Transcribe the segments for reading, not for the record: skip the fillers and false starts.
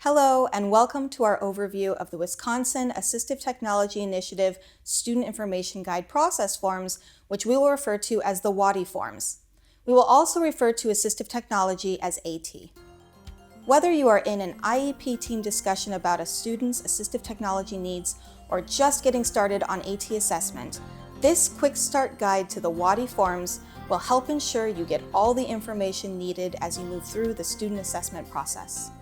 Hello, and welcome to our overview of the Wisconsin Assistive Technology Initiative Student Information Guide process forms, which we will refer to as the WATI forms. We will also refer to assistive technology as AT. Whether you are in an IEP team discussion about a student's assistive technology needs or just getting started on AT assessment, this quick start guide to the WATI forms will help ensure you get all the information needed as you move through the student assessment process.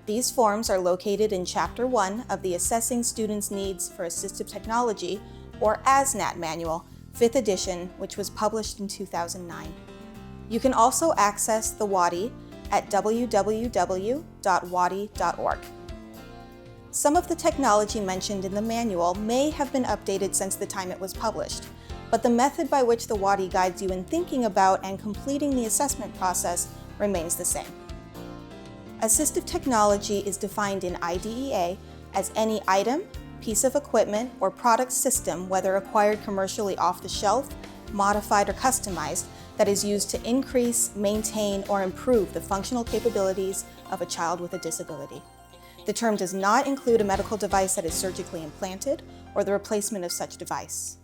These forms are located in Chapter 1 of the Assessing Students' Needs for Assistive Technology, or ASNAT Manual, 5th edition, which was published in 2009. You can also access the WATI at www.wati.org. Some of the technology mentioned in the manual may have been updated since the time it was published, but the method by which the WATI guides you in thinking about and completing the assessment process remains the same. Assistive technology is defined in IDEA as any item, piece of equipment, or product system, whether acquired commercially off the shelf, modified, or customized, that is used to increase, maintain, or improve the functional capabilities of a child with a disability. The term does not include a medical device that is surgically implanted or the replacement of such device.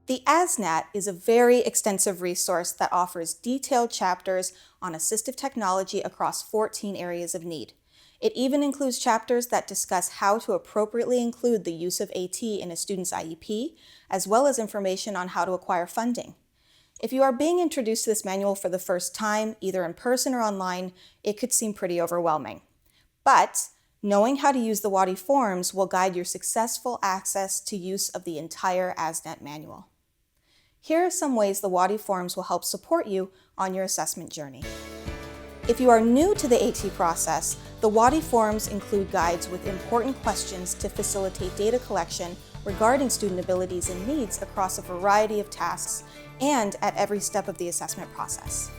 The ASNAT is a very extensive resource that offers detailed chapters on assistive technology across 14 areas of need. It even includes chapters that discuss how to appropriately include the use of AT in a student's IEP, as well as information on how to acquire funding. If you are being introduced to this manual for the first time, either in person or online, it could seem pretty overwhelming. But knowing how to use the WATI forms will guide your successful access to use of the entire ASNAT manual. Here are some ways the WATI forms will help support you on your assessment journey. If you are new to the AT process, the WATI forms include guides with important questions to facilitate data collection regarding student abilities and needs across a variety of tasks and at every step of the assessment process.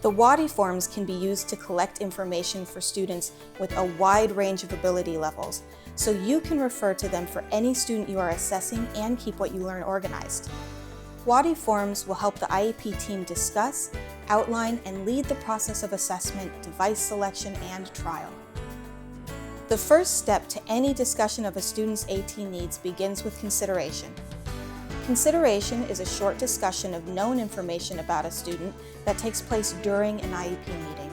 The WATI forms can be used to collect information for students with a wide range of ability levels, so you can refer to them for any student you are assessing and keep what you learn organized. WATI forms will help the IEP team discuss, outline, and lead the process of assessment, device selection, and trial. The first step to any discussion of a student's AT needs begins with consideration. Consideration is a short discussion of known information about a student that takes place during an IEP meeting.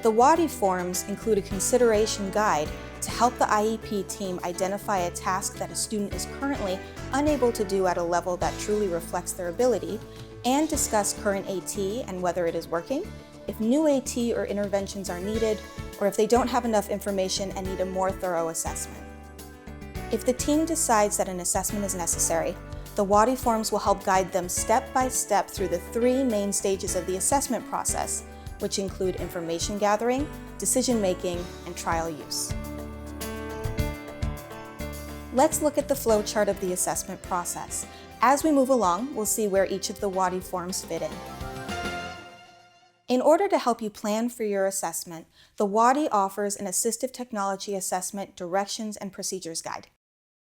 The WATI forms include a consideration guide to help the IEP team identify a task that a student is currently unable to do at a level that truly reflects their ability, and discuss current AT and whether it is working, if new AT or interventions are needed, or if they don't have enough information and need a more thorough assessment. If the team decides that an assessment is necessary, the WATI forms will help guide them step by step through the 3 main stages of the assessment process, which include information gathering, decision making, and trial use. Let's look at the flow chart of the assessment process. As we move along, we'll see where each of the WATI forms fit in. In order to help you plan for your assessment, the WATI offers an assistive technology assessment directions and procedures guide.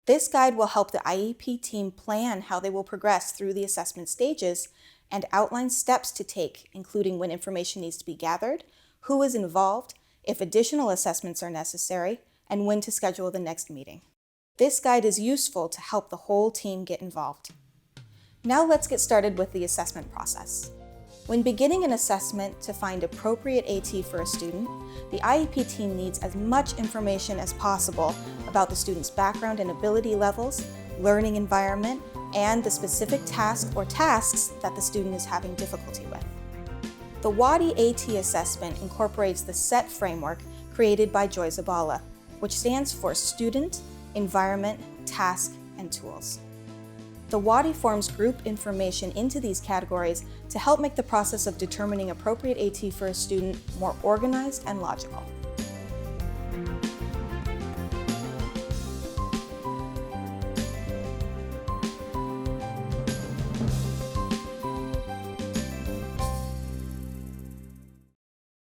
This guide will help the IEP team plan how they will progress through the assessment stages and outline steps to take, including when information needs to be gathered, who is involved, if additional assessments are necessary, and when to schedule the next meeting. This guide is useful to help the whole team get involved. Now let's get started with the assessment process. When beginning an assessment to find appropriate AT for a student, the IEP team needs as much information as possible about the student's background and ability levels, learning environment, and the specific task or tasks that the student is having difficulty with. The WATI AT assessment incorporates the SET framework created by Joy Zabala, which stands for Student, Environment, Task, and Tools. The WATI forms group information into these categories to help make the process of determining appropriate AT for a student more organized and logical.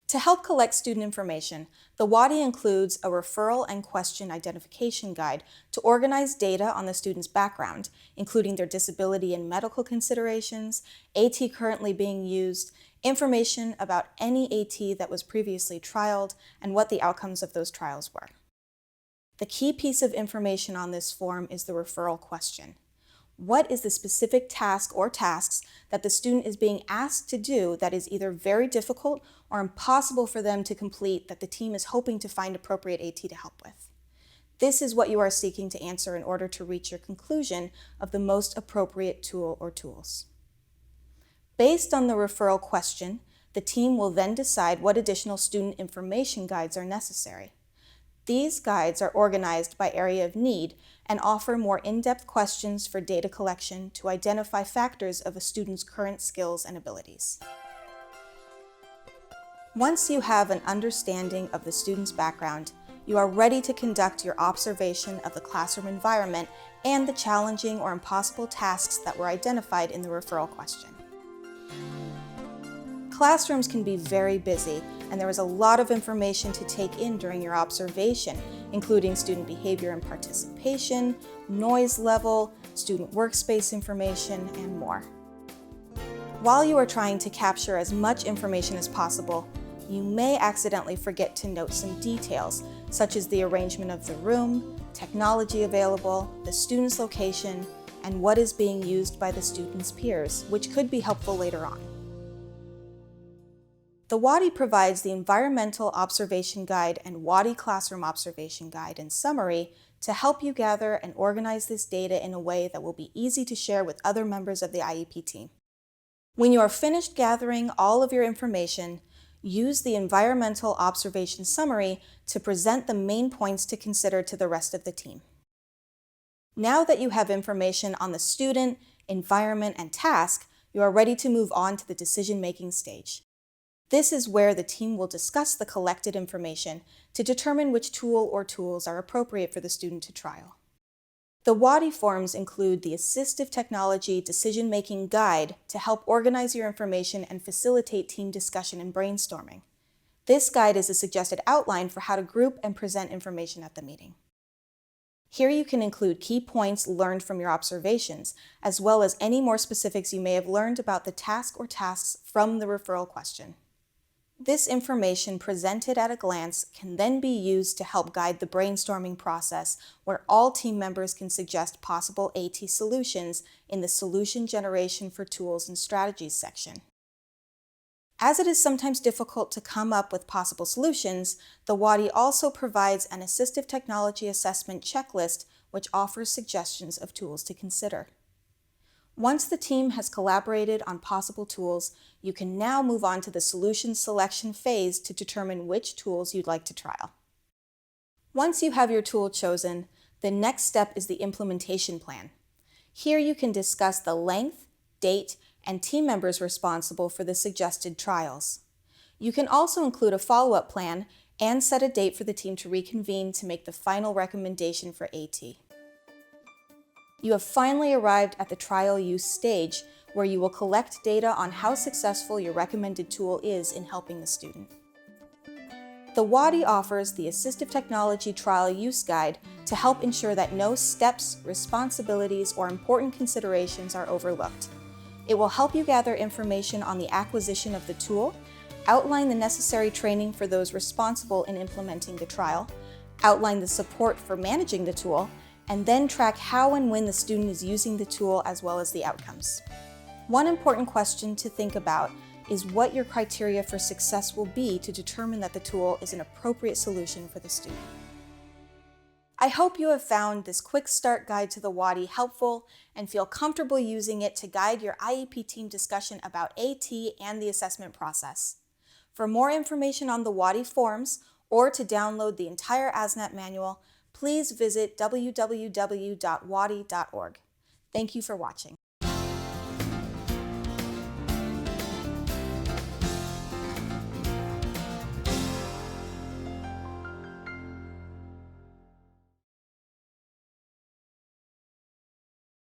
To help collect student information, the WATI includes a referral and question identification guide to organize data on the student's background, including their disability and medical considerations, AT currently being used, information about any AT that was previously trialed, and what the outcomes of those trials were. The key piece of information on this form is the referral question. What is the specific task or tasks that the student is being asked to do that is either very difficult or impossible for them to complete that the team is hoping to find appropriate AT to help with? This is what you are seeking to answer in order to reach your conclusion of the most appropriate tool or tools. Based on the referral question, the team will then decide what additional student information guides are necessary. These guides are organized by area of need and offer more in-depth questions for data collection to identify factors of a student's current skills and abilities. Once you have an understanding of the student's background, you are ready to conduct your observation of the classroom environment and the challenging or impossible tasks that were identified in the referral question. Classrooms can be very busy, and there is a lot of information to take in during your observation, including student behavior and participation, noise level, student workspace information, and more. While you are trying to capture as much information as possible, you may accidentally forget to note some details, such as the arrangement of the room, technology available, the student's location, and what is being used by the student's peers, which could be helpful later on. The WATI provides the Environmental Observation Guide and WATI Classroom Observation Guide and Summary to help you gather and organize this data in a way that will be easy to share with other members of the IEP team. When you are finished gathering all of your information, use the Environmental Observation Summary to present the main points to consider to the rest of the team. Now that you have information on the student, environment, and task, you are ready to move on to the decision-making stage. This is where the team will discuss the collected information to determine which tool or tools are appropriate for the student to trial. The WATI forms include the Assistive Technology Decision-Making Guide to help organize your information and facilitate team discussion and brainstorming. This guide is a suggested outline for how to group and present information at the meeting. Here you can include key points learned from your observations, as well as any more specifics you may have learned about the task or tasks from the referral question. This information presented at a glance can then be used to help guide the brainstorming process, where all team members can suggest possible AT solutions in the Solution Generation for Tools and Strategies section. As it is sometimes difficult to come up with possible solutions, the WATI also provides an assistive technology assessment checklist which offers suggestions of tools to consider. Once the team has collaborated on possible tools, you can now move on to the solution selection phase to determine which tools you'd like to trial. Once you have your tool chosen, the next step is the implementation plan. Here you can discuss the length, date, and team members responsible for the suggested trials. You can also include a follow-up plan and set a date for the team to reconvene to make the final recommendation for AT. You have finally arrived at the trial use stage, where you will collect data on how successful your recommended tool is in helping the student. The WATI offers the Assistive Technology Trial Use Guide to help ensure that no steps, responsibilities, or important considerations are overlooked. It will help you gather information on the acquisition of the tool, outline the necessary training for those responsible in implementing the trial, outline the support for managing the tool, and then track how and when the student is using the tool as well as the outcomes. One important question to think about is what your criteria for success will be to determine that the tool is an appropriate solution for the student. I hope you have found this quick start guide to the WATI helpful and feel comfortable using it to guide your IEP team discussion about AT and the assessment process. For more information on the WATI forms or to download the entire ASNAP manual, please visit www.wati.org. Thank you for watching.